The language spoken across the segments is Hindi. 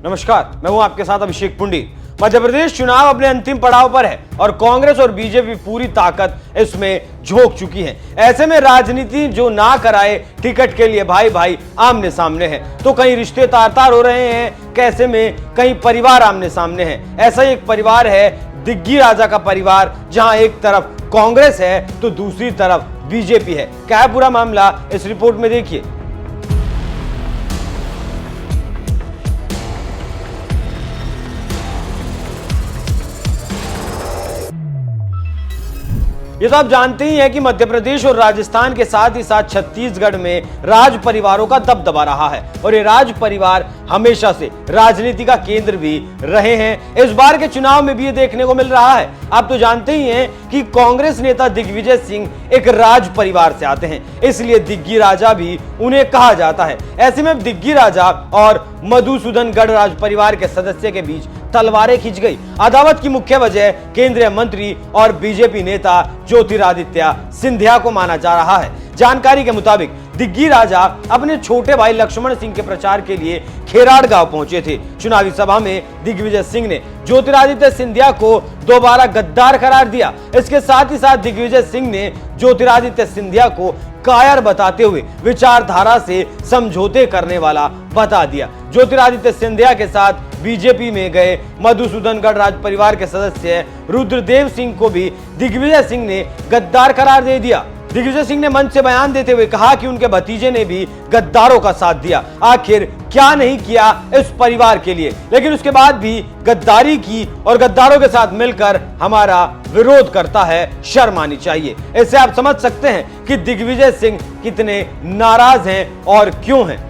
नमस्कार, मैं हूं आपके साथ अभिषेक पुंडी। मध्य प्रदेश चुनाव अपने अंतिम पड़ाव पर है और कांग्रेस और बीजेपी पूरी ताकत इसमें झोंक चुकी है। ऐसे में राजनीति जो ना कराए टिकट के लिए भाई भाई आमने सामने है, तो कहीं रिश्ते तार तार हो रहे हैं, कैसे में कहीं परिवार आमने सामने है। ऐसा ही एक परिवार है दिग्गी राजा का परिवार, जहां एक तरफ कांग्रेस है तो दूसरी तरफ बीजेपी है। क्या है पूरा मामला, इस रिपोर्ट में देखिए। ये तो आप जानते ही हैं कि मध्य प्रदेश और राजस्थान के साथ ही साथ छत्तीसगढ़ में राज परिवारों का दबदबा रहा है और ये राज परिवार हमेशा से राजनीति का केंद्र भी रहे हैं। इस बार के चुनाव में भी ये देखने को मिल रहा है। आप तो जानते ही हैं कि कांग्रेस नेता दिग्विजय सिंह एक राज परिवार से आते हैं, इसलिए दिग्गी राजा भी उन्हें कहा जाता है। ऐसे में दिग्गी राजा और मधुसूदन गढ़ राज परिवार के सदस्य के बीच तलवारें खिंच गई। अदावत की मुख्य वजह केंद्रीय मंत्री और बीजेपी नेता ज्योतिरादित्य सिंधिया को माना जा रहा है। जानकारी के मुताबिक दिग्गी राजा अपने छोटे भाई लक्ष्मण सिंह के प्रचार के लिए खेराड़ गांव पहुंचे थे। चुनावी सभा में दिग्विजय सिंह ने ज्योतिरादित्य सिंधिया को दोबारा गद्दार करार दिया। इसके साथ ही साथ दिग्विजय सिंह ने ज्योतिरादित्य सिंधिया को कायर बताते हुए विचारधारा से समझौते करने वाला बता दिया। ज्योतिरादित्य सिंधिया के साथ बीजेपी में गए मधुसूदन गढ़ राज परिवार के सदस्य रुद्रदेव सिंह को भी दिग्विजय सिंह ने गद्दार करार दे दिया। दिग्विजय सिंह ने मंच से बयान देते हुए कहा कि उनके भतीजे ने भी गद्दारों का साथ दिया। आखिर क्या नहीं किया इस परिवार के लिए, लेकिन उसके बाद भी गद्दारी की और गद्दारों के साथ मिलकर हमारा विरोध करता है, शर्म आनी चाहिए। इससे आप समझ सकते हैं कि दिग्विजय सिंह कितने नाराज हैं और क्यों हैं।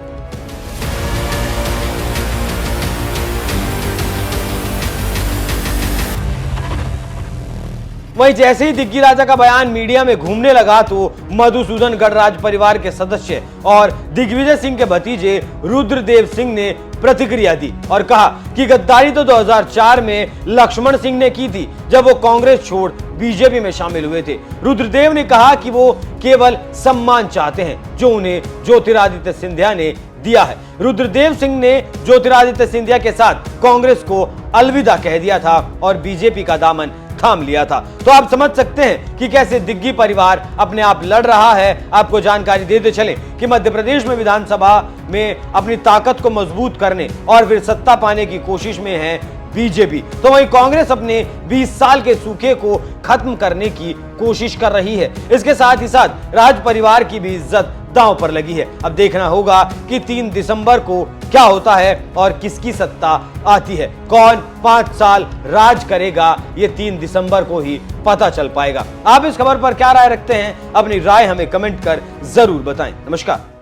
वहीं जैसे ही दिग्गी राजा का बयान मीडिया में घूमने लगा तो मधुसूदन गढ़ राज परिवार के सदस्य और दिग्विजय सिंह के भतीजे रुद्रदेव सिंह ने प्रतिक्रिया दी और कहा कि गद्दारी तो 2004 में लक्ष्मण सिंह ने की थी, जब वो कांग्रेस छोड़ बीजेपी में शामिल हुए थे। रुद्रदेव ने कहा कि वो केवल सम्मान चाहते हैं जो उन्हें ज्योतिरादित्य सिंधिया ने दिया है। रुद्रदेव सिंह ने ज्योतिरादित्य सिंधिया के साथ कांग्रेस को अलविदा कह दिया था और बीजेपी का दामन थाम लिया था। तो आप समझ सकते हैं कि कैसे दिग्गी परिवार अपने आप लड़ रहा है। आपको जानकारी देते चलें कि मध्य प्रदेश में विधानसभा में अपनी ताकत को मजबूत करने और फिर सत्ता पाने की कोशिश में है बीजेपी, तो वहीं कांग्रेस अपने 20 साल के सूखे को खत्म करने की कोशिश कर रही है। इसके साथ ही साथ राज परिवार की भी इज्जत दांव पर लगी है। अब देखना होगा कि 3 दिसंबर को क्या होता है और किसकी सत्ता आती है। कौन 5 साल राज करेगा, ये 3 दिसंबर को ही पता चल पाएगा। आप इस खबर पर क्या राय रखते हैं? अपनी राय हमें कमेंट कर जरूर बताएं। नमस्कार।